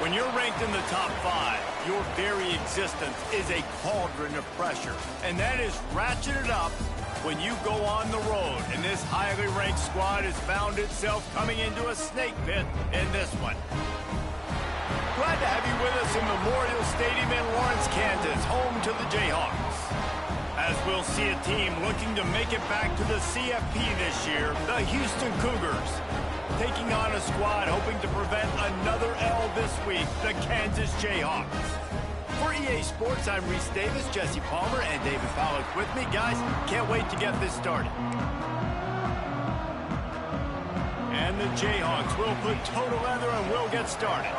When you're ranked in the top 5, your very existence is a cauldron of pressure. And that is ratcheted up when you go on the road. And this highly ranked squad has found itself coming into a snake pit in this one. Glad to have you with us in Memorial Stadium in Lawrence, Kansas, home to the Jayhawks. As we'll see a team looking to make it back to the CFB this year, the Houston Cougars, taking on a squad hoping to prevent another L this week, the Kansas Jayhawks. For EA Sports, I'm Reese Davis, Jesse Palmer, and David Pollack with me. Guys, can't wait to get this started. And the Jayhawks will put toe to leather and we'll get started.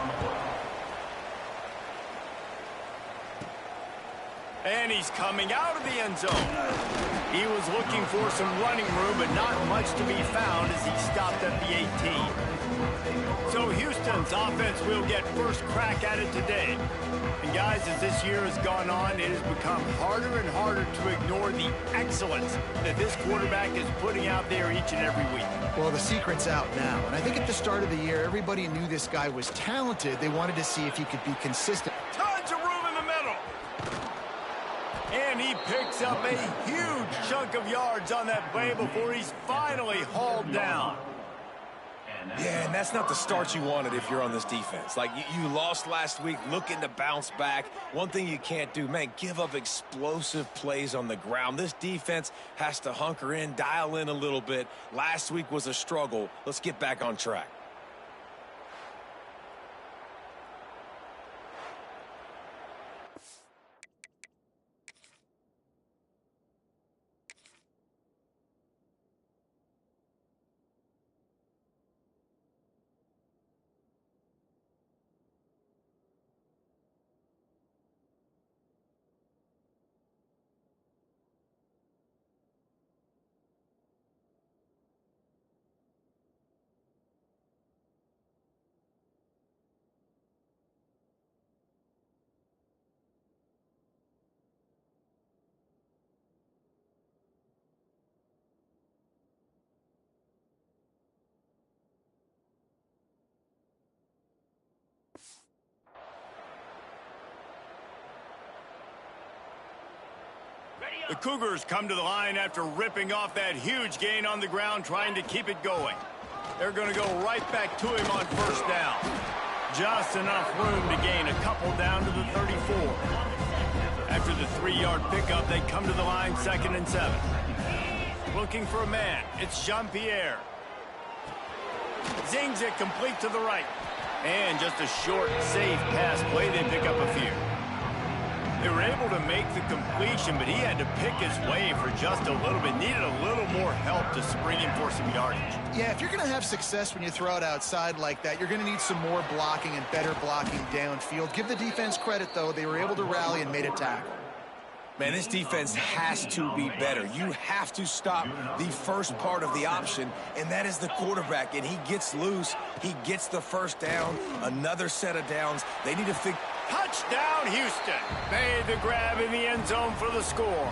And he's coming out of the end zone. He was looking for some running room, but not much to be found as he stopped at the 18. So Houston's offense will get first crack at it today. And guys, as this year has gone on, it has become harder and harder to ignore the excellence that this quarterback is putting out there each and every week. Well, the secret's out now. And I think at the start of the year, everybody knew this guy was talented. They wanted to see if he could be consistent. Tons of room in the middle. And he picks up a huge chunk of yards on that play before he's finally hauled down. Yeah, and that's not the start you wanted if you're on this defense. Like, you lost last week, looking to bounce back. One thing you can't do, man, give up explosive plays on the ground. This defense has to hunker in, dial in a little bit. Last week was a struggle. Let's get back on track. The Cougars come to the line after ripping off that huge gain on the ground, trying to keep it going. They're going to go right back to him on first down. Just enough room to gain a couple down to the 34. After the 3-yard pickup, they come to the line 2nd and 7. Looking for a man. It's Jean-Pierre. Zings it complete to the right. And just a short, safe pass play. They pick up a few. They were able to make the completion, but he had to pick his way for just a little bit. Needed a little more help to spring him for some yardage. Yeah, if you're going to have success when you throw it outside like that, you're going to need some more blocking and better blocking downfield. Give the defense credit, though. They were able to rally and made a tackle. Man, this defense has to be better. You have to stop the first part of the option, and that is the quarterback. And he gets loose. He gets the first down, another set of downs. They need to figure... Touchdown, Houston. Made the grab in the end zone for the score.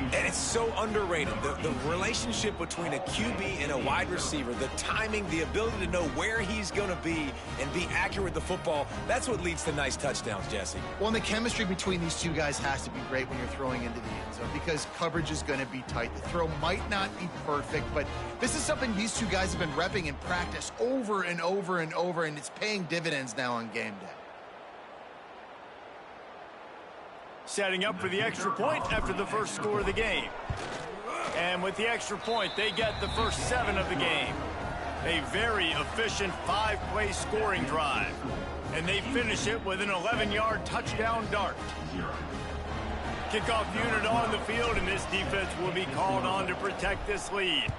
And it's so underrated. The relationship between a QB and a wide receiver, the timing, the ability to know where he's going to be and be accurate with the football, that's what leads to nice touchdowns, Jesse. Well, and the chemistry between these two guys has to be great when you're throwing into the end zone because coverage is going to be tight. The throw might not be perfect, but this is something these two guys have been repping in practice over and over and over, and it's paying dividends now on game day. Setting up for the extra point after the first score of the game. And with the extra point, they get the first 7 of the game. A very efficient 5-play scoring drive. And they finish it with an 11-yard touchdown dart. Kickoff unit on the field, and this defense will be called on to protect this lead.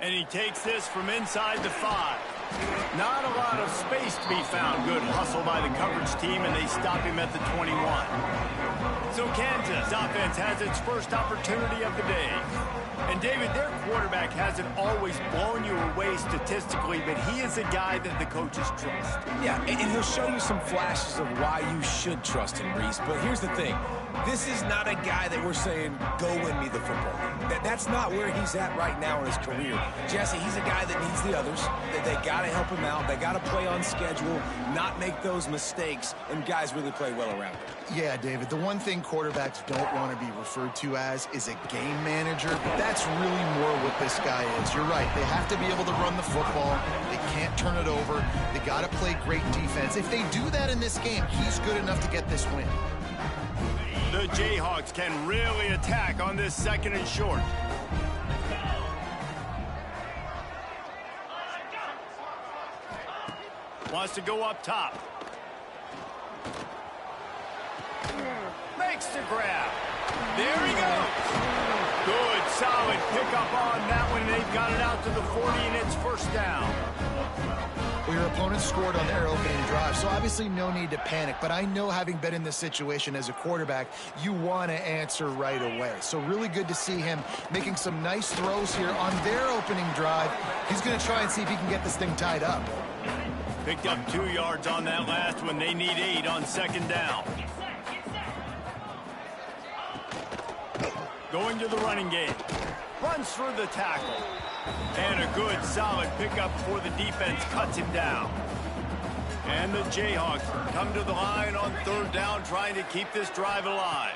And he takes this from inside the 5. Not a lot of space to be found. Good hustle by the coverage team, and they stop him at the 21. So Kansas offense has its first opportunity of the day. And David, their quarterback hasn't always blown you away statistically, but he is a guy that the coaches trust. Yeah, and he'll show you some flashes of why you should trust him, Reese. But here's the thing. This is not a guy that we're saying, go win me the football game. That's not where he's at right now in his career. Jesse, he's a guy that needs the others. They got to help him out. They got to play on schedule, not make those mistakes, and guys really play well around him. Yeah, David, the one thing quarterbacks don't want to be referred to as is a game manager. That's really more what this guy is. You're right. They have to be able to run the football. They can't turn it over. They got to play great defense. If they do that in this game, he's good enough to get this win. The Jayhawks can really attack on this 2nd and short. Wants to go up top. Makes the grab. There he goes. Good, solid pickup on that one. They've got it out to the 40, and it's 1st down. Well, your opponent scored on their opening drive, so obviously no need to panic. But I know, having been in this situation as a quarterback, you want to answer right away. So really good to see him making some nice throws here on their opening drive. He's going to try and see if he can get this thing tied up. Picked up 2 yards on that last one. They need 8 on 2nd down. Going to the running game. Runs through the tackle. And a good, solid pickup before the defense cuts him down. And the Jayhawks come to the line on 3rd down, trying to keep this drive alive.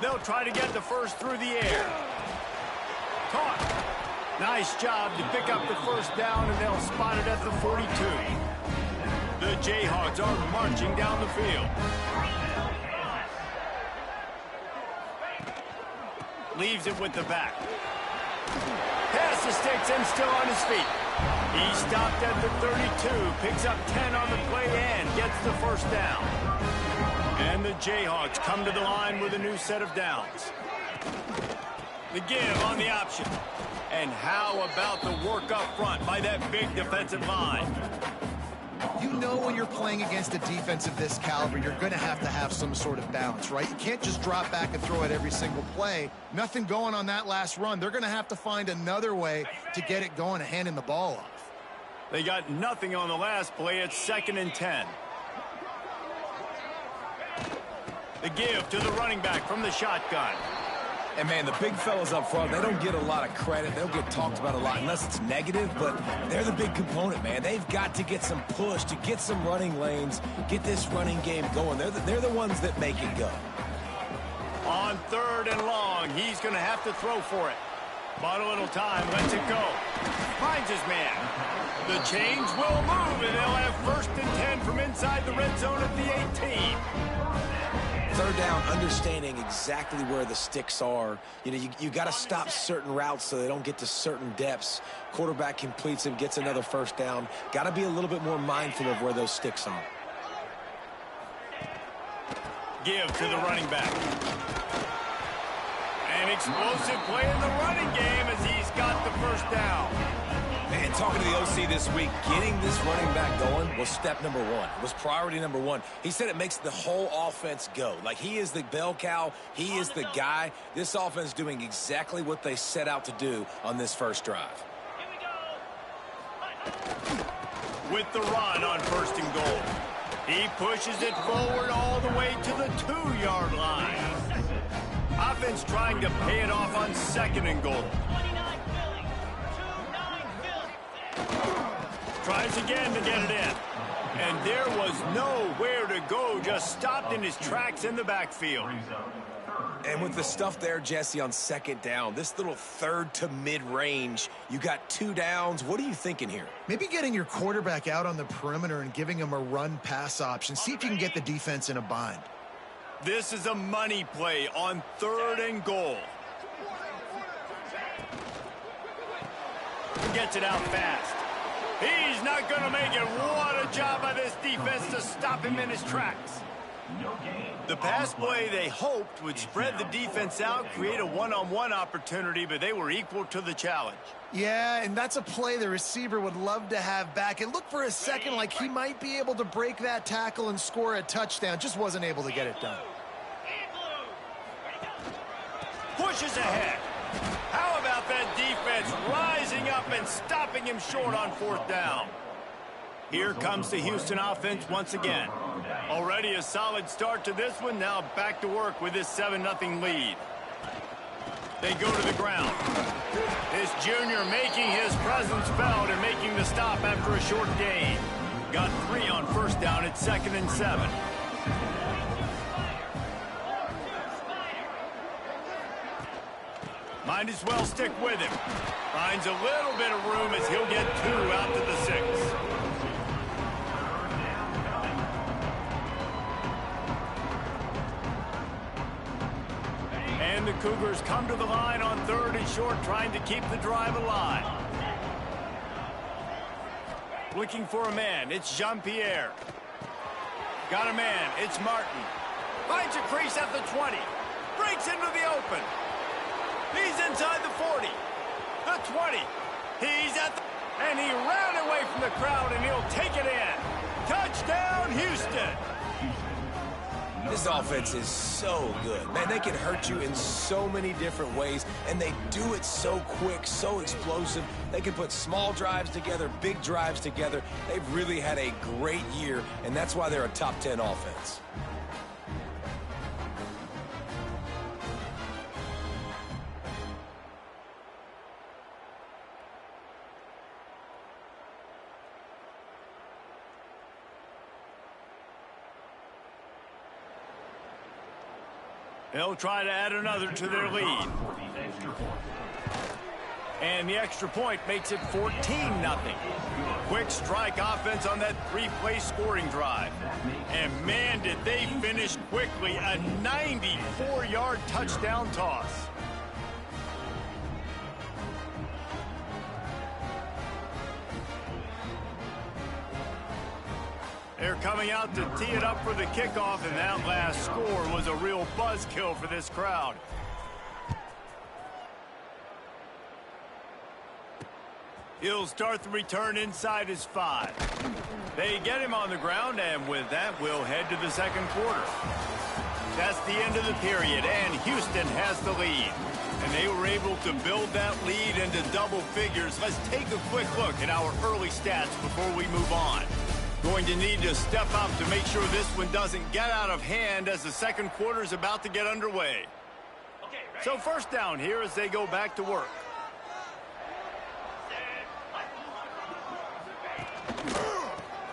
They'll try to get the first through the air. Caught. Nice job to pick up the 1st down, and they'll spot it at the 42. The Jayhawks are marching down the field. Leaves it with the back. Pass the sticks and still on his feet. He stopped at the 32, picks up 10 on the play and gets the 1st down. And the Jayhawks come to the line with a new set of downs. The give on the option. And how about the work up front by that big defensive line? You know, when you're playing against a defense of this caliber, you're going to have some sort of balance, right? You can't just drop back and throw it every single play. Nothing going on that last run. They're going to have to find another way to get it going and handing the ball off. They got nothing on the last play. It's 2nd and 10. The give to the running back from the shotgun. And, man, the big fellas up front, they don't get a lot of credit. They'll get talked about a lot unless it's negative, but they're the big component, man. They've got to get some push, to get some running lanes, get this running game going. They're the ones that make it go. On 3rd and long, he's going to have to throw for it. But a little time, lets it go. Finds his man. The chains will move, and they'll have 1st and 10 from inside the red zone at the 18. 3rd down, understanding exactly where the sticks are. You know, you got to stop certain routes so they don't get to certain depths. Quarterback completes them, gets another 1st down. Got to be a little bit more mindful of where those sticks are. Give to the running back. An explosive play in the running game as he's got the 1st down. Man, talking to the OC this week, getting this running back going was step number 1. Was priority number 1. He said it makes the whole offense go. Like, he is the bell cow. He is the guy. This offense doing exactly what they set out to do on this 1st drive. With the run on 1st and goal. He pushes it forward all the way to the 2-yard line. Offense trying to pay it off on 2nd and goal. Tries again to get it in. And there was nowhere to go, just stopped in his tracks in the backfield. And with the stuff there, Jesse, on 2nd down, this little 3rd to mid-range, you got 2 downs. What are you thinking here? Maybe getting your quarterback out on the perimeter and giving him a run-pass option. See if you can get the defense in a bind. This is a money play on 3rd and goal. Gets it out fast. He's not going to make it. What a job by this defense to stop him in his tracks. The pass play they hoped would spread the defense out, create a one-on-one opportunity, but they were equal to the challenge. Yeah, and that's a play the receiver would love to have back. It looked for a second like he might be able to break that tackle and score a touchdown. Just wasn't able to get it done. Pushes ahead. How about that defense rising up and stopping him short on 4th down? Here comes the Houston offense once again. Already a solid start to this one. Now back to work with this 7-0 lead. They go to the ground. This junior making his presence felt and making the stop after a short gain. Got 3 on first down at 2nd and 7. Might as well stick with him. Finds a little bit of room as he'll get 2 out to the 6. And the Cougars come to the line on 3rd and short, trying to keep the drive alive. Looking for a man, it's Jean-Pierre. Got a man, it's Martin. Finds a crease at the 20. Breaks into the open. He's inside the 40. The 20. He's at the... And he ran away from the crowd, and he'll take it in. Touchdown, Houston. This offense is so good. Man, they can hurt you in so many different ways, and they do it so quick, so explosive. They can put small drives together, big drives together. They've really had a great year, and that's why they're a top 10 offense. They'll try to add another to their lead. And the extra point makes it 14-0. Quick strike offense on that 3-play scoring drive. And man, did they finish quickly. A 94-yard touchdown toss. They're coming out to tee it up for the kickoff, and that last score was a real buzzkill for this crowd. He'll start the return inside his 5. They get him on the ground, and with that, we'll head to the second quarter. That's the end of the period, and Houston has the lead. And they were able to build that lead into double figures. Let's take a quick look at our early stats before we move on. Going to need to step up to make sure this one doesn't get out of hand as the second quarter is about to get underway. So first down here as they go back to work.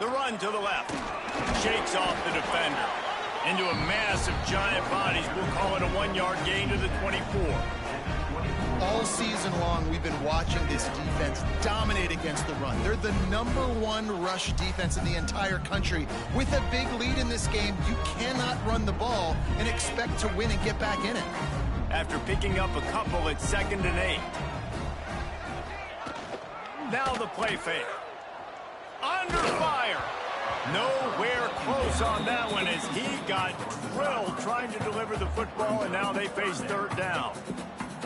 The run to the left. Shakes off the defender. Into a mass of giant bodies. We'll call it a 1-yard gain to the 24. All season long, we've been watching this defense dominate against the run. They're the #1 rush defense in the entire country. With a big lead in this game, you cannot run the ball and expect to win and get back in it. After picking up a couple at 2nd and 8. Now the play fake. Under fire. Nowhere close on that one as he got drilled trying to deliver the football, and now they face 3rd down.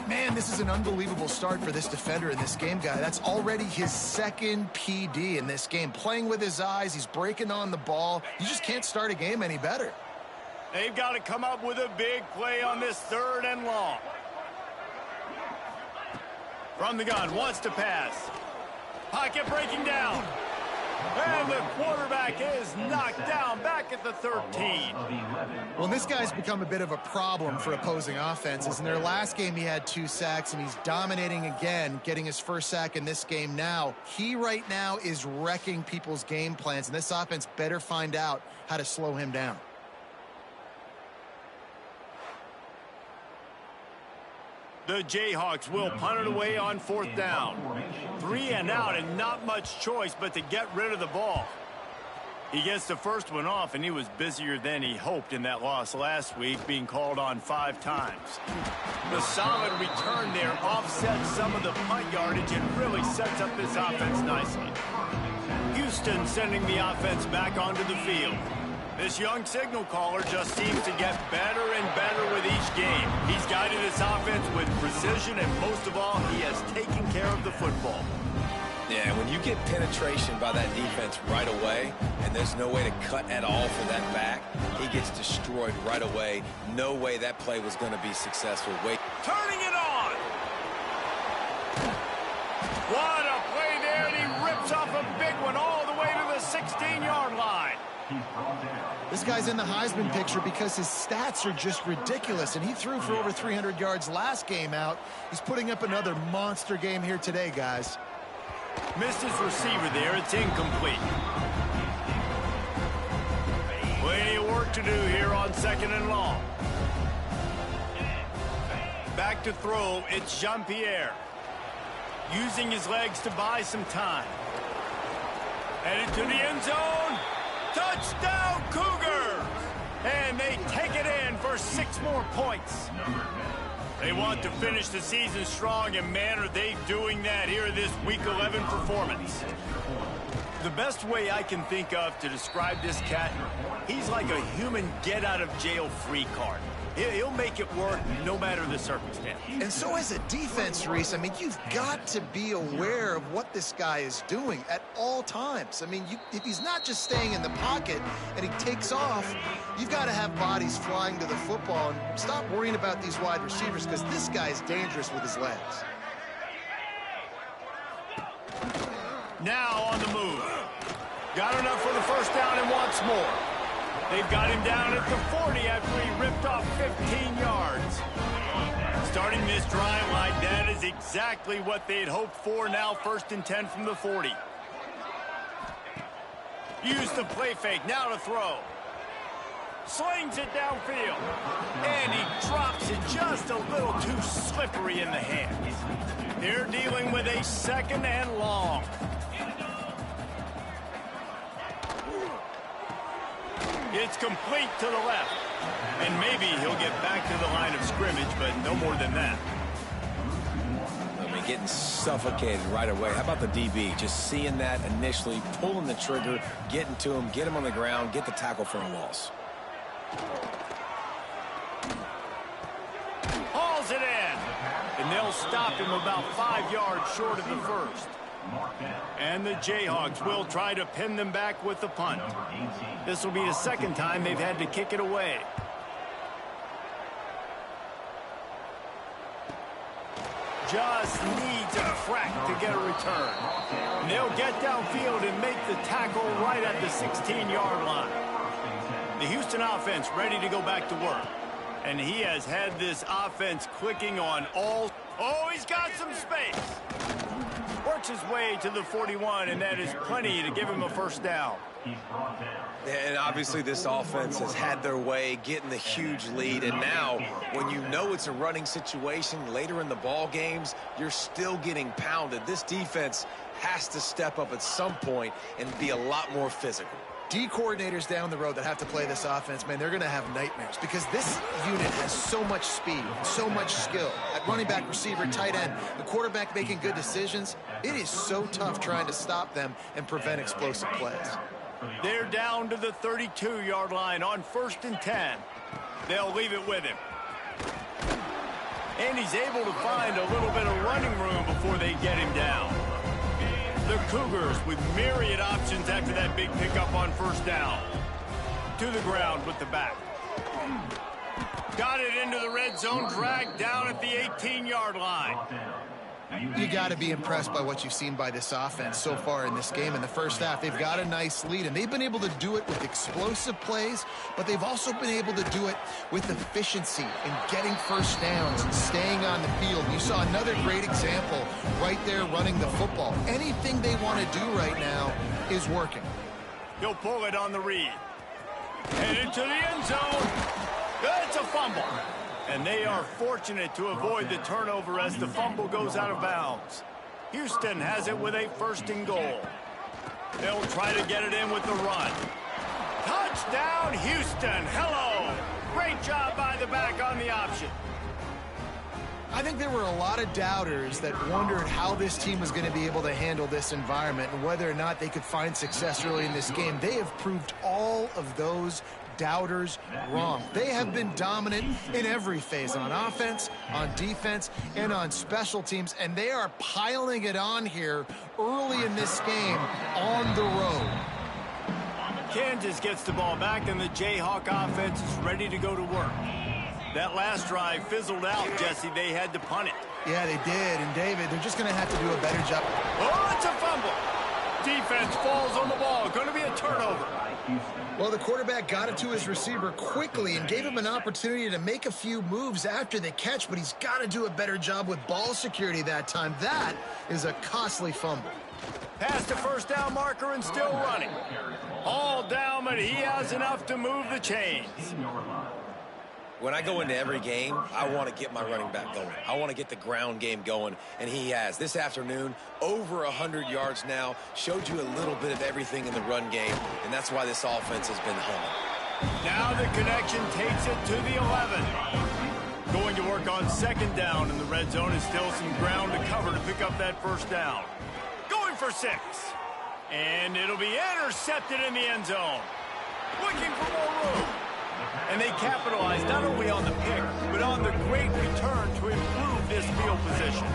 Man, this is an unbelievable start for this defender in this game, guy. That's already his 2nd PD in this game. Playing with his eyes, he's breaking on the ball. You just can't start a game any better. They've got to come up with a big play on this 3rd and long. From the gun, wants to pass. Pocket breaking down. And the quarterback is knocked down back at the 13. Well, this guy's become a bit of a problem for opposing offenses. In their last game, he had 2 sacks, and he's dominating again, getting his 1st sack in this game now. He right now is wrecking people's game plans, and this offense better find out how to slow him down. The Jayhawks will punt it away on 4th down. 3 and out, and not much choice but to get rid of the ball. He gets the first one off, and he was busier than he hoped in that loss last week, being called on 5 times. The solid return there offsets some of the punt yardage and really sets up this offense nicely. Houston sending the offense back onto the field. This young signal caller just seems to get better and better with each game. He's guided this offense with precision, and most of all, he has taken care of the football. Yeah, when you get penetration by that defense right away, and there's no way to cut at all for that back, he gets destroyed right away. No way that play was going to be successful. Turning it on! What a play there, and he rips off a big one all the way to the 16. 16-yard line. This guy's in the Heisman picture because his stats are just ridiculous, and he threw for over 300 yards last game out. He's putting up another monster game here today, guys. Missed his receiver there. It's incomplete. Plenty of work to do here on 2nd and long. Back to throw, it's Jean-Pierre. Using his legs to buy some time. Headed to the end zone. Touchdown, Cougars! And they take it in for 6 more points. They want to finish the season strong, and man, are they doing that here in this Week 11 performance. The best way I can think of to describe this cat, he's like a human get-out-of-jail-free card. He'll make it work no matter the circumstance. And so as a defense, Reese, I mean, you've got to be aware of what this guy is doing at all times. I mean, if he's not just staying in the pocket and he takes off, you've got to have bodies flying to the football and stop worrying about these wide receivers because this guy is dangerous with his legs. Now on the move. Got enough for the first down and wants more. They've got him down at the 40 after he ripped off 15 yards. Starting this drive like that is exactly what they'd hoped for. Now 1st and 10 from the 40. Use the play fake. Now to throw. Slings it downfield. And he drops it just a little too slippery in the hands. They're dealing with a 2nd and long. It's complete to the left. And maybe he'll get back to the line of scrimmage, but no more than that. I mean, getting suffocated right away. How about the DB? Just seeing that initially, pulling the trigger, getting to him, get him on the ground, get the tackle for a loss. Hauls it in. And they'll stop him about 5 yards short of the first. And the Jayhawks will try to pin them back with the punt. This will be the 2nd time they've had to kick it away. Just needs a crack to get a return. And they'll get downfield and make the tackle right at the 16-yard line. The Houston offense ready to go back to work. And he has had this offense clicking on all... Oh, he's got some space. Works his way to the 41, and that is plenty to give him a first down. And obviously this offense has had their way, getting the huge lead. And now, when you know it's a running situation later in the ball games, you're still getting pounded. This defense has to step up at some point and be a lot more physical. D coordinators down the road that have to play this offense, man, they're going to have nightmares because this unit has so much speed, so much skill. At running back, receiver, tight end, the quarterback making good decisions. It is so tough trying to stop them and prevent explosive plays. They're down to the 32-yard line on 1st and 10. They'll leave it with him. And he's able to find a little bit of running room before they get him down. The Cougars with myriad options after that big pickup on 1st down. To the ground with the back. Got it into the red zone, dragged down at the 18-yard line. You got to be impressed by what you've seen by this offense so far in this game. In the first half, they've got a nice lead, and they've been able to do it with explosive plays, but they've also been able to do it with efficiency and getting first downs and staying on the field. You saw another great example right there running the football. Anything they want to do right now is working. He'll pull it on the read. Headed to the end zone. It's a fumble. And they are fortunate to avoid the turnover as the fumble goes out of bounds. Houston has it with a 1st and goal. They'll try to get it in with the run. Touchdown, Houston. Hello. Great job by the back on the option. I think there were a lot of doubters that wondered how this team was going to be able to handle this environment and whether or not they could find success early in this game. They have proved all of those doubters wrong. They have been dominant in every phase, on offense, on defense, and on special teams, and they are piling it on here early in this game on the road. Kansas gets the ball back, and the Jayhawk offense is ready to go to work. That last drive fizzled out, Jesse. They had to punt it. Yeah, they did. And, David, they're just going to have to do a better job. Oh, it's a fumble. defense falls on the ball. Going to be a turnover. Well, the quarterback got it to his receiver quickly and gave him an opportunity to make a few moves after the catch, but he's got to do a better job with ball security that time. That is a costly fumble. Past the first down marker and still running. All down, but he has enough to move the chains. When I go into every game, I want to get my running back going. I want to get the ground game going, and he has. This afternoon, over 100 yards now, showed you a little bit of everything in the run game, and that's why this offense has been humming. Now the connection takes it to the 11. Going to work on second down, and the red zone is still some ground to cover to pick up that first down. Going for 6. And it'll be intercepted in the end zone. Looking for more room. And they capitalize not only on the pick, but on the great return to improve this field position.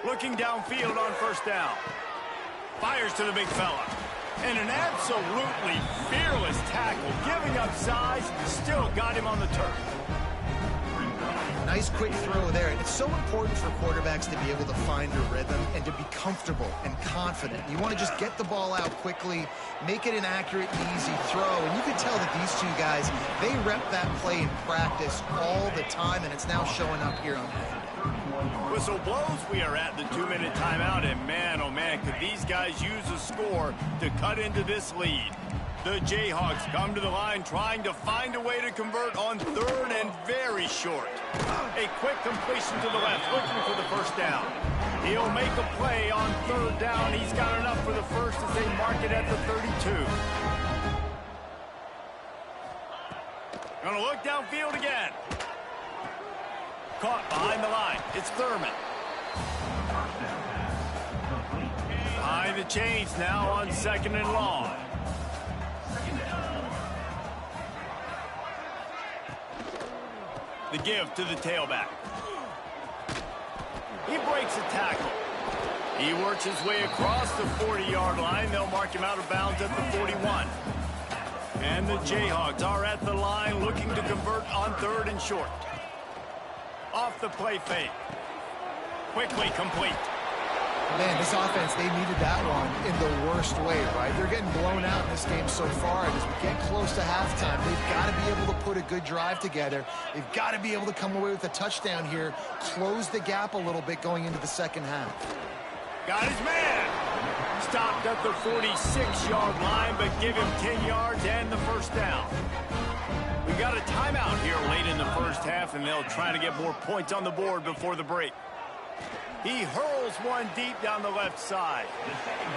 Looking downfield on first down. Fires to the big fella. And an absolutely fearless tackle, giving up size, still got him on the turf. Nice quick throw there. And it's so important for quarterbacks to be able to find a rhythm and to be comfortable and confident. You want to just get the ball out quickly, make it an accurate and easy throw. And you can tell that these two guys, they rep that play in practice all the time, and it's now showing up here on the field. Whistle blows, we are at the 2-minute timeout, and man, oh man, could these guys use a score to cut into this lead. The Jayhawks come to the line trying to find a way to convert on third and very short. A quick completion to the left, looking for the first down. He'll make a play on third down. He's got enough for the first as they mark it at the 32. Gonna look downfield again. Caught behind the line. It's Thurman. Behind the chains now on second and long. The give to the tailback. He breaks a tackle. He works his way across the 40-yard line. They'll mark him out of bounds at the 41. And the Jayhawks are at the line looking to convert on third and short. Off the play fake. Quickly complete. Man, this offense, they needed that one in the worst way, right? They're getting blown out in this game so far, and as we get close to halftime, they've got to be able to put a good drive together. They've got to be able to come away with a touchdown here, close the gap a little bit going into the second half. Got his man. Stopped at the 46-yard line, but give him 10 yards and the first down. We got a timeout here late in the first half, and they'll try to get more points on the board before the break. He hurls one deep down the left side.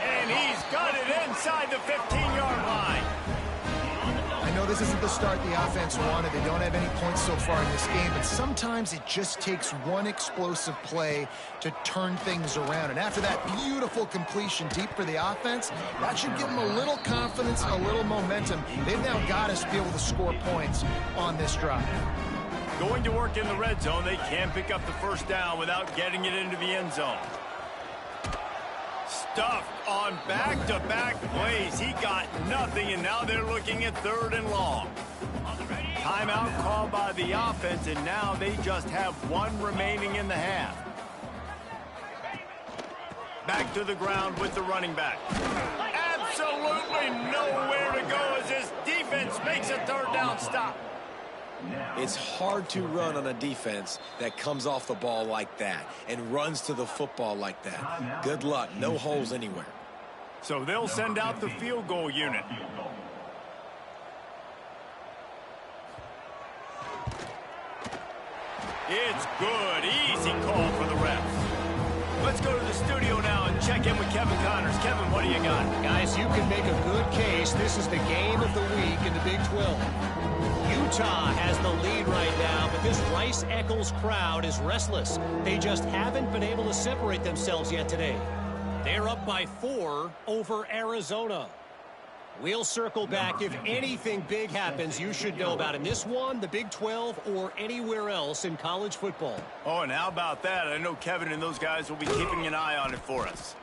And he's got it inside the 15-yard line. I know this isn't the start the offense wanted. They don't have any points so far in this game, but sometimes it just takes one explosive play to turn things around. And after that beautiful completion deep for the offense, that should give them a little confidence, a little momentum. They've now got us to be able to score points on this drive. Going to work in the red zone, they can't pick up the first down without getting it into the end zone. Stuffed on back-to-back plays. He got nothing, and now they're looking at third and long. Timeout called by the offense, and now they just have one remaining in the half. Back to the ground with the running back. Absolutely nowhere to go as this defense makes a third down stop. It's hard to run on a defense that comes off the ball like that and runs to the football like that. Good luck. No holes anywhere. So they'll send out the field goal unit. It's good. Easy call for the refs. Let's go to the studio now and check in with Kevin Connors. Kevin, what do you got? Guys, you can make a good case. This is the game of the week in the Big 12. Utah has the lead right now, but this Rice-Eccles crowd is restless. They just haven't been able to separate themselves yet today. They're up by 4 over Arizona. We'll circle back. If anything big happens, you should know about in this one, the Big 12, or anywhere else in college football. Oh, and how about that? I know Kevin and those guys will be keeping an eye on it for us.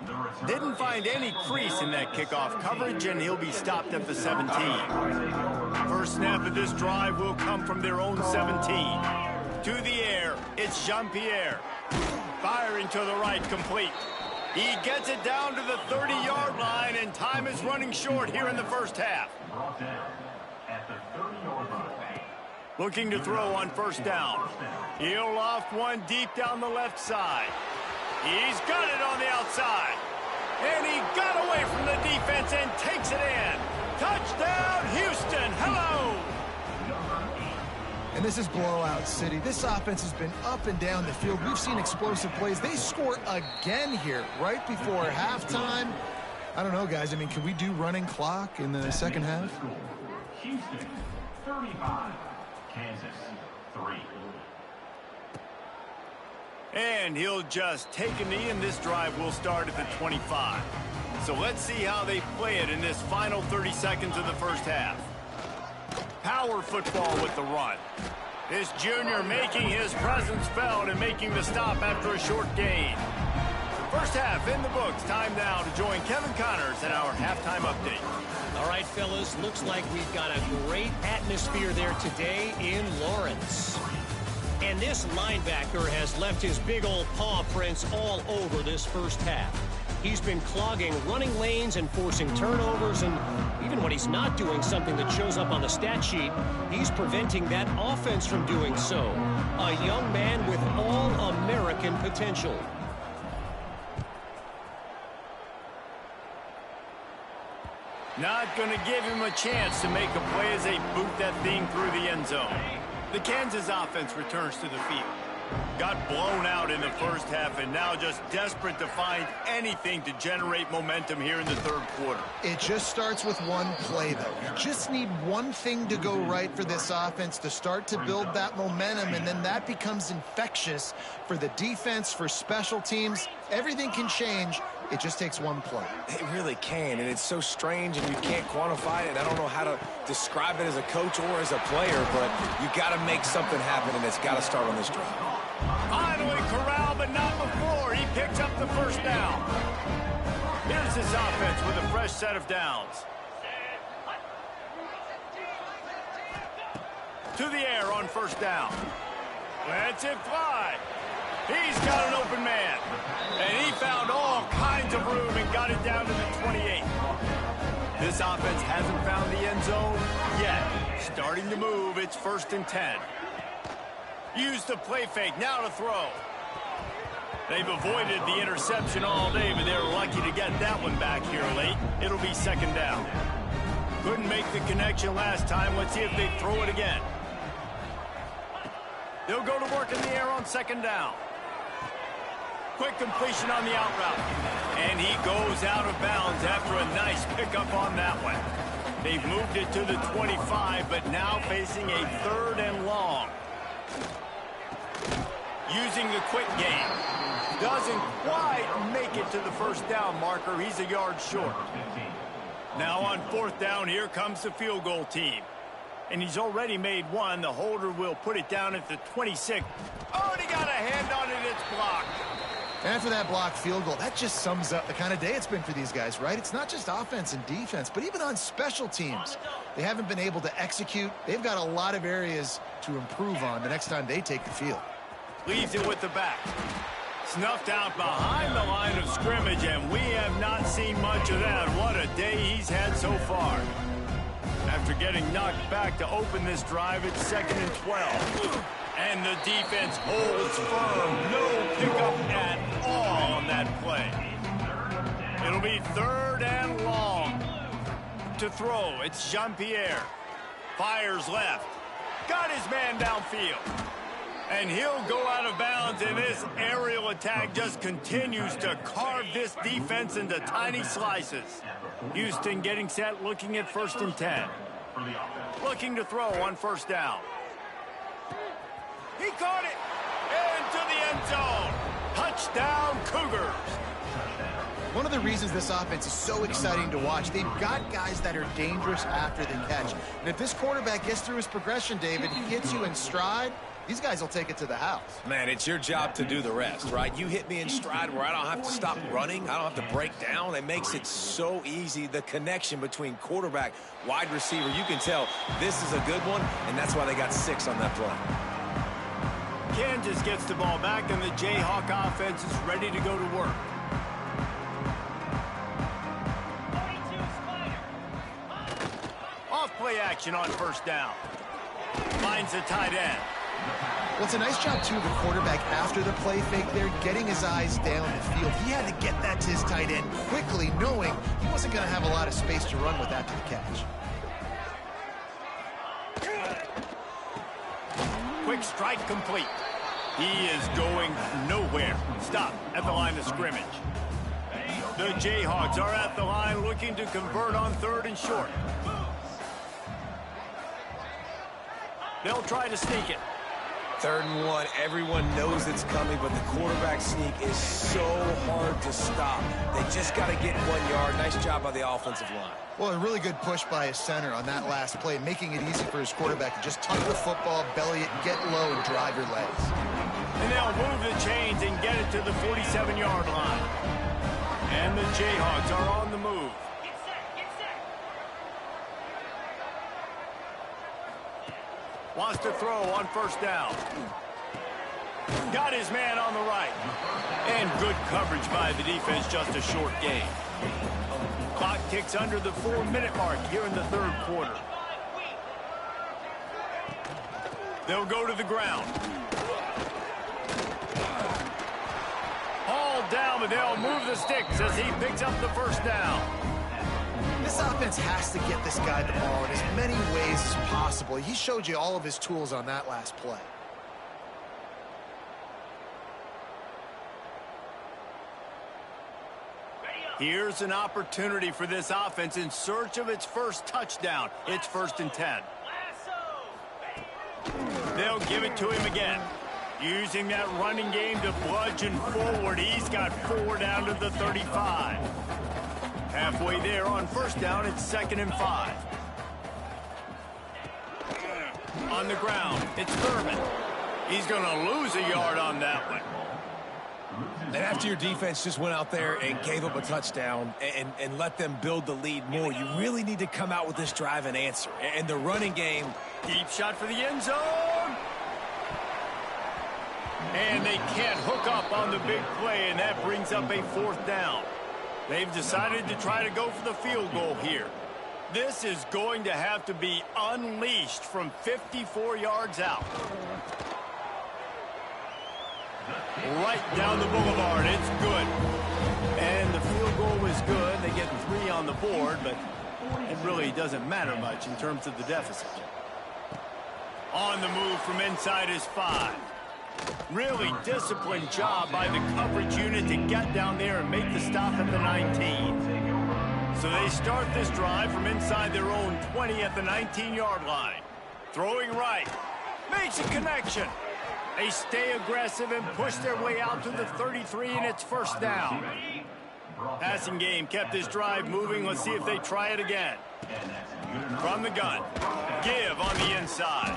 Didn't find any crease in that kickoff coverage, and he'll be stopped at the 17. First snap of this drive will come from their own 17. To the air, it's Jean-Pierre. Firing to the right, complete. He gets it down to the 30-yard line, and time is running short here in the first half. Looking to throw on first down. He'll loft one deep down the left side. He's got it on the outside. And he got away from the defense and takes it in. Touchdown, Houston. Hello. And this is blowout city. This offense has been up and down the field. We've seen explosive plays. They score again here right before halftime. I don't know, guys. I mean, can we do running clock in the second half? Houston, 35. Kansas, 3. And he'll just take a knee, and this drive will start at the 25. So let's see how they play it in this final 30 seconds of the first half. Power football with the run. This junior making his presence felt and making the stop after a short gain. First half in the books. Time now to join Kevin Connors in our halftime update. All right, fellas, looks like we've got a great atmosphere there today in Lawrence. And this linebacker has left his big old paw prints all over this first half. He's been clogging running lanes and forcing turnovers, and even when he's not doing something that shows up on the stat sheet, he's preventing that offense from doing so. A young man with all-American potential. Not going to give him a chance to make a play as they boot that thing through the end zone. The Kansas offense returns to the field. Got blown out in the first half and now just desperate to find anything to generate momentum here in the third quarter. It just starts with one play, though. You just need one thing to go right for this offense to start to build that momentum, and then that becomes infectious for the defense, for special teams. Everything can change. It just takes one play. It really can, and it's so strange, and you can't quantify it. I don't know how to describe it as a coach or as a player, but you got to make something happen, and it's got to start on this drive. Finally corralled, but not before. He picks up the first down. Here's his offense with a fresh set of downs. To the air on first down. Lets it fly. He's got an open man. And he found all kinds of room and got it down to the 28. This offense hasn't found the end zone yet. Starting to move, it's 1st and 10. Use the play fake, now to throw. They've avoided the interception all day, but they're lucky to get that one back here late. It'll be 2nd down. Couldn't make the connection last time. Let's see if they throw it again. They'll go to work in the air on 2nd down. Quick completion on the out route. And he goes out of bounds after a nice pickup on that one. They've moved it to the 25, but now facing a 3rd and long. Using the quick game. Doesn't quite make it to the 1st down marker. He's a yard short. Now on 4th down, here comes the field goal team. And he's already made one. The holder will put it down at the 26. Oh, and he got a hand on it. It's blocked. And after that blocked field goal, that just sums up the kind of day it's been for these guys, right? It's not just offense and defense, but even on special teams. They haven't been able to execute. They've got a lot of areas to improve on the next time they take the field. Leaves it with the back. Snuffed out behind the line of scrimmage, and we have not seen much of that. What a day he's had so far. After getting knocked back to open this drive, it's 2nd and 12. And the defense holds firm. No pickup at all on that play. It'll be 3rd and long. To throw, it's Jean-Pierre. Fires left. Got his man downfield. And he'll go out of bounds, and this aerial attack just continues to carve this defense into tiny slices. Houston getting set, looking at 1st and 10. Looking to throw on 1st down. He caught it into the end zone. Touchdown, Cougars. One of the reasons this offense is so exciting to watch, they've got guys that are dangerous after the catch. And if this quarterback gets through his progression, David, he hits you in stride, these guys will take it to the house. Man, it's your job to do the rest, right? You hit me in stride where I don't have to stop running. I don't have to break down. It makes it so easy. The connection between quarterback, wide receiver, you can tell this is a good one, and that's why they got 6 on that play. Kansas gets the ball back, and the Jayhawk offense is ready to go to work. Off play action on first down. Finds the tight end. Well, it's a nice job, too, of the quarterback after the play fake there, getting his eyes down the field. He had to get that to his tight end quickly, knowing he wasn't going to have a lot of space to run with that to the catch. Quick strike complete. He is going nowhere. Stop at the line of scrimmage. The Jayhawks are at the line looking to convert on 3rd and short. They'll try to sneak it. 3rd and 1. Everyone knows it's coming, but the quarterback sneak is so hard to stop. They just got to get 1 yard. Nice job by the offensive line. Well, a really good push by his center on that last play, making it easy for his quarterback to just tuck the football, belly it, get low, and drive your legs. And they'll move the chains and get it to the 47-yard line. And the Jayhawks are on the move. Wants to throw on first down. Got his man on the right. And good coverage by the defense, just a short gain. Clock ticks under the 4-minute mark here in the 3rd quarter. They'll go to the ground. Hauled down, but they'll move the sticks as he picks up the first down. This offense has to get this guy the ball in as many ways as possible. He showed you all of his tools on that last play. Here's an opportunity for this offense in search of its first touchdown. It's 1st and 10. They'll give it to him again. Using that running game to bludgeon forward. He's got 4 down to the 35. Halfway there on first down, it's 2nd and 5. On the ground, it's Thurman. He's going to lose a yard on that one. And after your defense just went out there and gave up a touchdown and let them build the lead more, you really need to come out with this drive and answer. And the running game. Deep shot for the end zone. And they can't hook up on the big play, and that brings up a 4th down. They've decided to try to go for the field goal here. This is going to have to be unleashed from 54 yards out. Right down the boulevard. It's good. And the field goal is good. They get 3 on the board, but it really doesn't matter much in terms of the deficit. On the move from inside his 5. Really disciplined job by the coverage unit to get down there and make the stop at the 19. So they start this drive from inside their own 20 at the 19-yard line. Throwing right. Makes a connection. They stay aggressive and push their way out to the 33, and it's 1st down. Passing game kept this drive moving. Let's see if they try it again. From the gun. Give on the inside.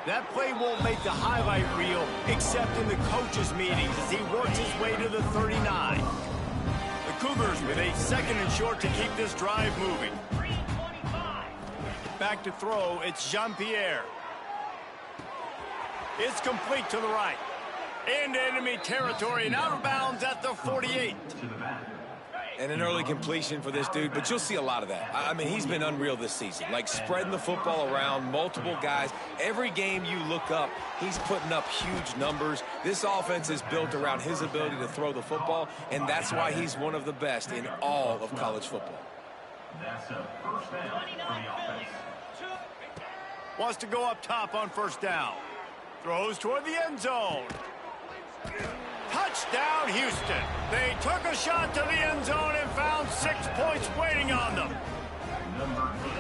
That play won't make the highlight reel except in the coaches' meetings as he works his way to the 39. The Cougars with a 2nd and short to keep this drive moving. Back to throw, it's Jean-Pierre. It's complete to the right. Into enemy territory and out of bounds at the 48. And an early completion for this dude, but you'll see a lot of that. I mean, he's been unreal this season, like spreading the football around, multiple guys. Every game you look up, he's putting up huge numbers. This offense is built around his ability to throw the football, and that's why he's one of the best in all of college football. That's a 1st down for the offense. Wants to go up top on 1st down. Throws toward the end zone. Touchdown, Houston. They took a shot to the end zone and found 6 points waiting on them. Number 82.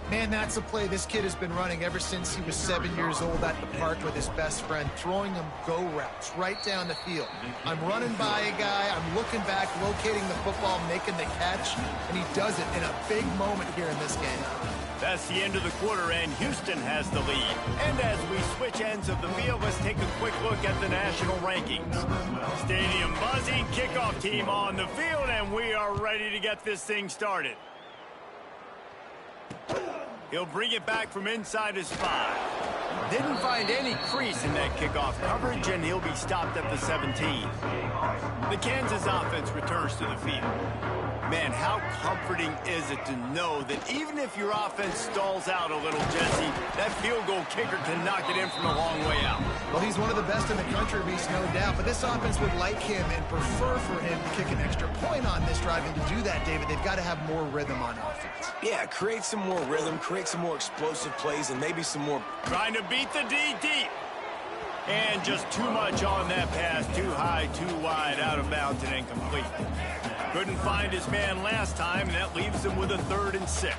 Man, that's a play this kid has been running ever since he was 7 years old at the park with his best friend, throwing him go routes right down the field. I'm running by a guy, I'm looking back, locating the football, making the catch, and he does it in a big moment here in this game. That's the end of the quarter, and Houston has the lead. And as we switch ends of the field, let's take a quick look at the national rankings. Stadium buzzing, kickoff team on the field, and we are ready to get this thing started. He'll bring it back from inside his 5. Didn't find any crease in that kickoff coverage, and he'll be stopped at the 17. The Kansas offense returns to the field. Man, how comforting is it to know that even if your offense stalls out a little, Jesse, that field goal kicker can knock it in from a long way out. Well, he's one of the best in the country, Reese, no doubt. But this offense would like him and prefer for him to kick an extra point on this drive. And to do that, David, they've got to have more rhythm on offense. Yeah, create some more rhythm, create some more explosive plays, and maybe some more... Trying to beat the D deep. And just too much on that pass. Too high, too wide, out of bounds, and incomplete. Couldn't find his man last time, and that leaves him with a 3rd and 6.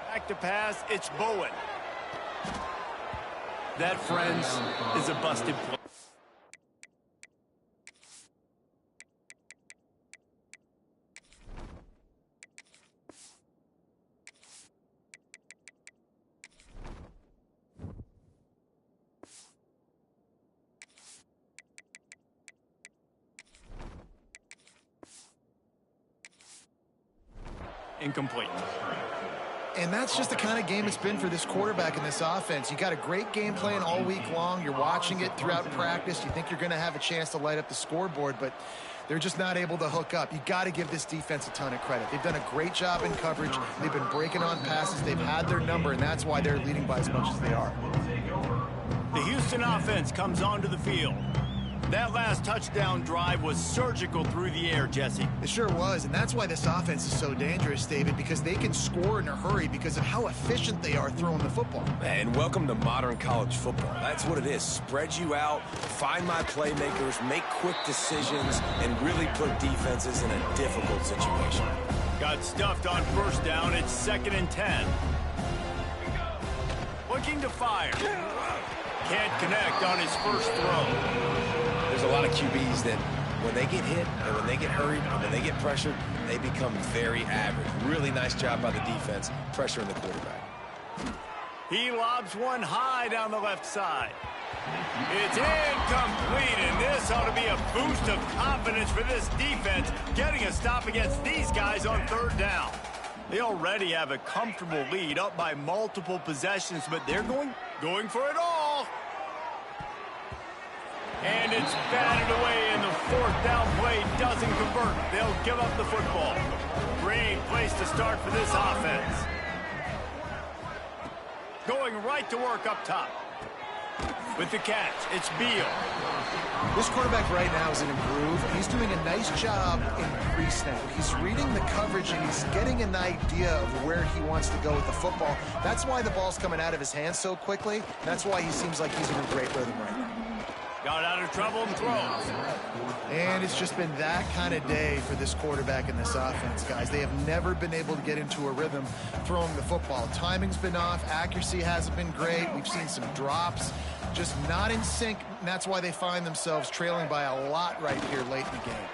Back to pass, it's Bowen. That, friends, is a busted play. Incomplete. And that's just the kind of game it's been for this quarterback in this offense. You got a great game plan all week long. You're watching it throughout practice. You think you're going to have a chance to light up the scoreboard, but they're just not able to hook up. You got to give this defense a ton of credit. They've done a great job in coverage. They've been breaking on passes. They've had their number, and that's why they're leading by as much as they are. The Houston offense comes onto the field. That last touchdown drive was surgical through the air, Jesse. It sure was, and that's why this offense is so dangerous, David, because they can score in a hurry because of how efficient they are throwing the football. And welcome to modern college football. That's what it is. Spread you out, find my playmakers, make quick decisions, and really put defenses in a difficult situation. Got stuffed on 1st down. It's 2nd and 10. Looking to fire. Can't connect on his first throw. There's a lot of QBs that when they get hit and when they get hurried and when they get pressured, they become very average. Really nice job by the defense, pressuring the quarterback. He lobs one high down the left side. It's incomplete, and this ought to be a boost of confidence for this defense, getting a stop against these guys on 3rd down. They already have a comfortable lead up by multiple possessions, but they're going for it all. And it's batted away, and the 4th down play doesn't convert. They'll give up the football. Great place to start for this offense. Going right to work up top. With the catch, it's Beal. This quarterback right now is in a groove. He's doing a nice job in pre-snap. He's reading the coverage, and he's getting an idea of where he wants to go with the football. That's why the ball's coming out of his hands so quickly. That's why he seems like he's in a great rhythm right now. Got out of trouble and throws. And it's just been that kind of day for this quarterback in this offense, guys. They have never been able to get into a rhythm throwing the football. Timing's been off. Accuracy hasn't been great. We've seen some drops. Just not in sync, and that's why they find themselves trailing by a lot right here late in the game.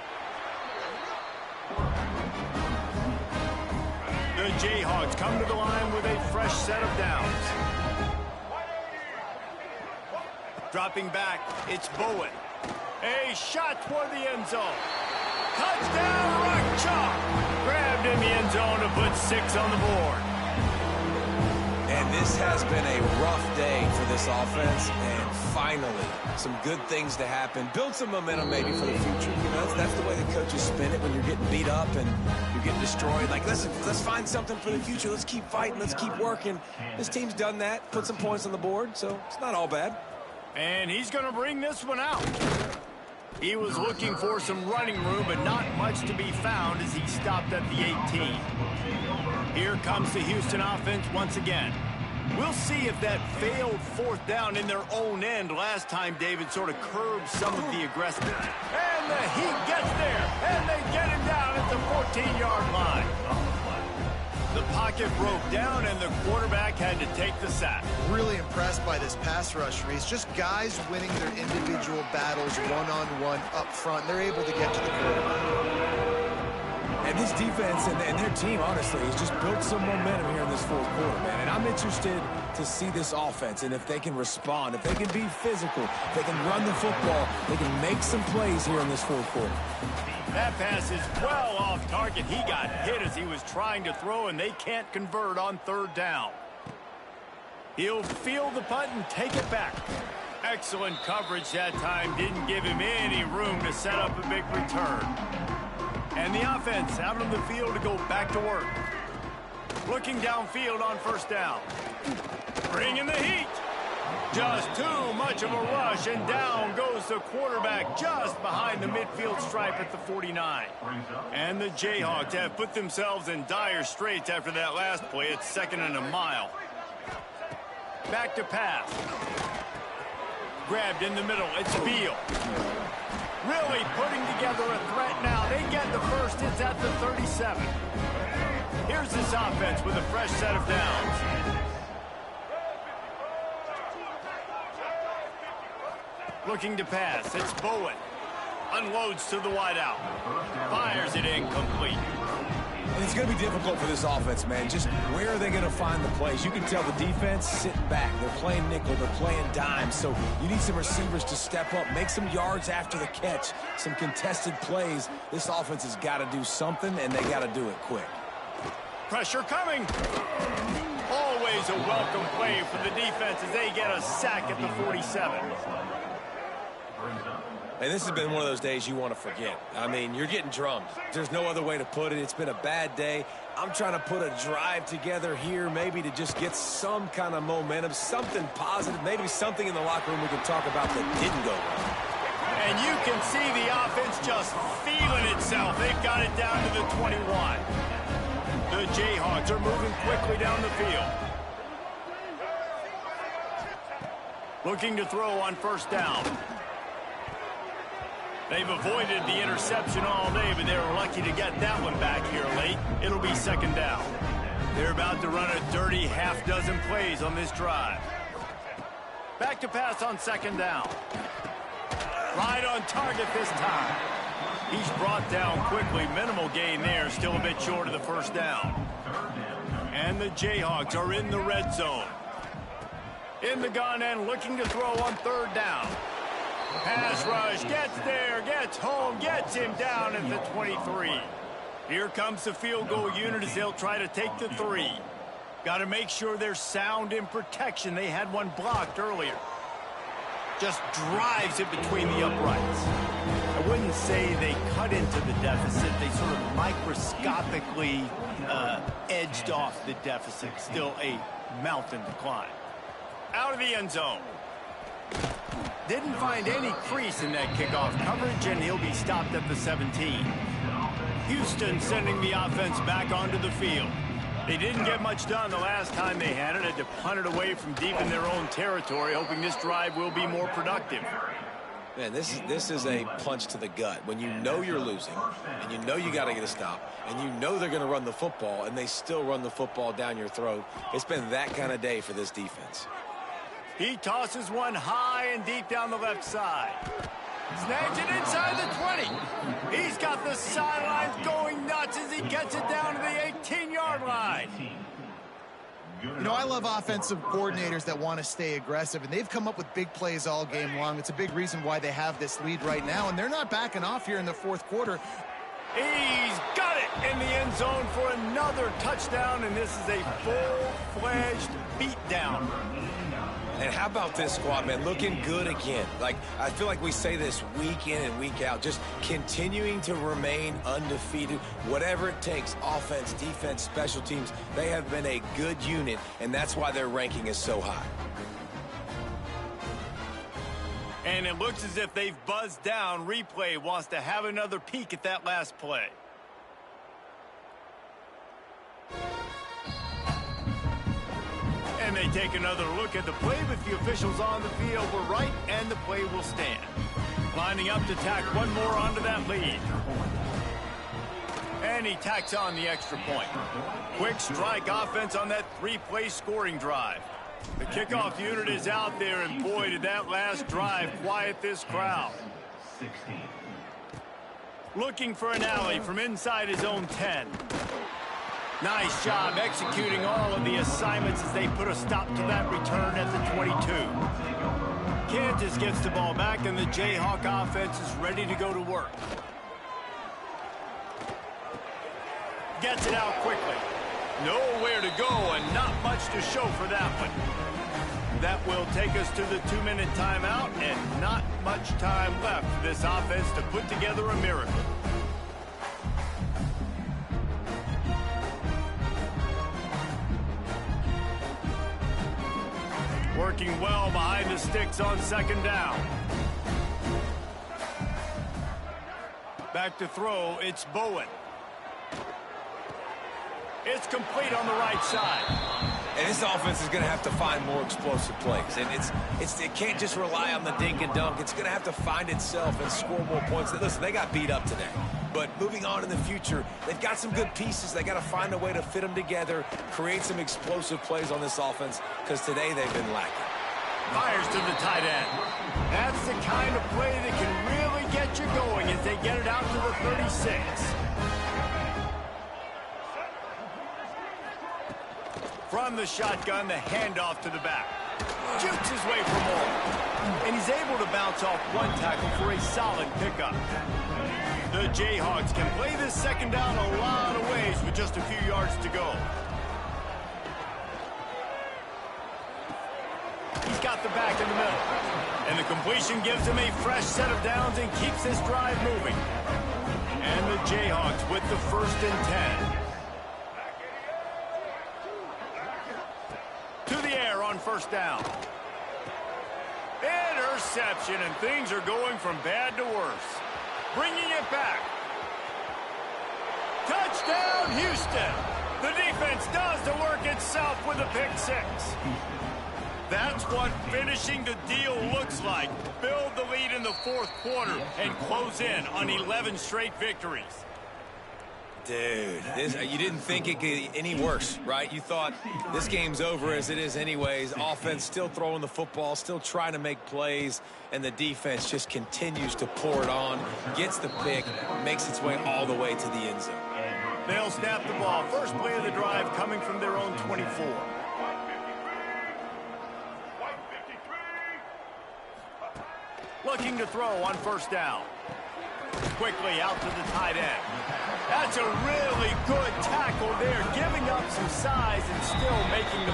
The Jayhawks come to the line with a fresh set of downs. Dropping back, it's Bowen. A shot toward the end zone. Touchdown, Rock Chalk! Grabbed in the end zone to put 6 on the board. And this has been a rough day for this offense, and finally, some good things to happen. Build some momentum maybe for the future. You know, that's the way the coaches spin it when you're getting beat up and you're getting destroyed. Like, listen, let's find something for the future. Let's keep fighting. Let's keep working. This team's done that, put some points on the board, so it's not all bad. And he's going to bring this one out. He was looking for some running room, but not much to be found as he stopped at the 18. Here comes the Houston offense once again. We'll see if that failed 4th down in their own end last time, David, sort of curbed some of the aggressiveness. And the Heat gets there, and they get him down at the 14-yard line. The pocket broke down, and the quarterback had to take the sack. Really impressed by this pass rush, Reese. Just guys winning their individual battles one-on-one up front. They're able to get to the quarterback. And this defense and their team, honestly, has just built some momentum here in this 4th quarter, man. And I'm interested to see this offense and if they can respond, if they can be physical, if they can run the football, they can make some plays here in this fourth quarter. That pass is well off target. He got hit as he was trying to throw, and they can't convert on third down. He'll field the punt and take it back. Excellent coverage that time. Didn't give him any room to set up a big return. And the offense out on the field to go back to work. Looking downfield on first down. Bringing the heat. Just too much of a rush, and down goes the quarterback just behind the midfield stripe at the 49. And the Jayhawks have put themselves in dire straits after that last play. It's 2nd and a mile. Back to pass. Grabbed in the middle. It's Beal. Really putting together a threat now. They get the first. It's at the 37. Here's this offense with a fresh set of downs. Looking to pass. It's Bowen. Unloads to the wideout. Fires it incomplete. And it's going to be difficult for this offense, man. Just where are they going to find the plays? You can tell the defense sitting back. They're playing nickel. They're playing dime. So you need some receivers to step up, make some yards after the catch, some contested plays. This offense has got to do something, and they got to do it quick. Pressure coming. Always a welcome play for the defense as they get a sack at the 47. And this has been one of those days you want to forget. I mean, you're getting drummed. There's no other way to put it. It's been a bad day. I'm trying to put a drive together here maybe to just get some kind of momentum, something positive, maybe something in the locker room we can talk about that didn't go well. And you can see the offense just feeling itself. They've got it down to the 21. The Jayhawks are moving quickly down the field. Looking to throw on first down. They've avoided the interception all day, but they were lucky to get that one back here late. It'll be 2nd down. They're about to run a dirty half-dozen plays on this drive. Back to pass on 2nd down. Right on target this time. He's brought down quickly. Minimal gain there. Still a bit short of the first down. And the Jayhawks are in the red zone. In the gun and looking to throw on 3rd down. Pass rush, gets there, gets home, gets him down at the 23. Here comes the field goal unit as they'll try to take the 3. Got to make sure they're sound in protection. They had one blocked earlier. Just drives it between the uprights. I wouldn't say they cut into the deficit. They sort of microscopically edged off the deficit. Still a mountain to climb. Out of the end zone. Didn't find any crease in that kickoff coverage, and he'll be stopped at the 17. Houston sending the offense back onto the field. They didn't get much done the last time they had it. Had to punt it away from deep in their own territory, hoping this drive will be more productive. Man, this is a punch to the gut. When you know you're losing, and you know you got to get a stop, and you know they're going to run the football, and they still run the football down your throat. It's been that kind of day for this defense. He tosses one high and deep down the left side. Snags it inside the 20. He's got the sidelines going nuts as he gets it down to the 18-yard line. You know, I love offensive coordinators that want to stay aggressive, and they've come up with big plays all game long. It's a big reason why they have this lead right now, and they're not backing off here in the 4th quarter. He's got it in the end zone for another touchdown, and this is a full-fledged beatdown. And how about this squad, man? Looking good again. Like, I feel like we say this week in and week out, just continuing to remain undefeated. Whatever it takes, offense, defense, special teams, they have been a good unit, and that's why their ranking is so high. And it looks as if they've buzzed down. Replay wants to have another peek at that last play. And they take another look at the play, but the officials on the field were right, and the play will stand. Lining up to tack one more onto that lead. And he tacks on the extra point. Quick strike offense on that 3-play scoring drive. The kickoff unit is out there, and boy, did that last drive quiet this crowd. Looking for an alley from inside his own 10. Nice job executing all of the assignments as they put a stop to that return at the 22. Kansas gets the ball back, and the Jayhawk offense is ready to go to work. Gets it out quickly. Nowhere to go and not much to show for that one. That will take us to the 2-minute timeout, and not much time left for this offense to put together a miracle. Working well behind the sticks on second down. Back to throw, it's Bowen. It's complete on the right side. And this offense is going to have to find more explosive plays. And it can't just rely on the dink and dunk. It's going to have to find itself and score more points. Listen, they got beat up today. But moving on in the future, they've got some good pieces. They got to find a way to fit them together, create some explosive plays on this offense, because today they've been lacking. Fires to the tight end. That's the kind of play that can really get you going as they get it out to the 36. From the shotgun, the handoff to the back. Jukes his way for more. And he's able to bounce off one tackle for a solid pickup. The Jayhawks can play this second down a lot of ways with just a few yards to go. He's got the back in the middle. And the completion gives him a fresh set of downs and keeps this drive moving. And the Jayhawks with the 1st and 10. To the air on first down. Interception, and things are going from bad to worse. Bringing it back. Touchdown, Houston. The defense does the work itself with a pick 6. That's what finishing the deal looks like. Build the lead in the 4th quarter and close in on 11 straight victories. Dude, you didn't think it could get any worse, right? You thought this game's over as it is anyways. Offense still throwing the football, still trying to make plays, and the defense just continues to pour it on, gets the pick, makes its way all the way to the end zone. They'll snap the ball. First play of the drive coming from their own 24. Looking to throw on first down. Quickly out to the tight end. That's a really good tackle there, giving up some size and still making the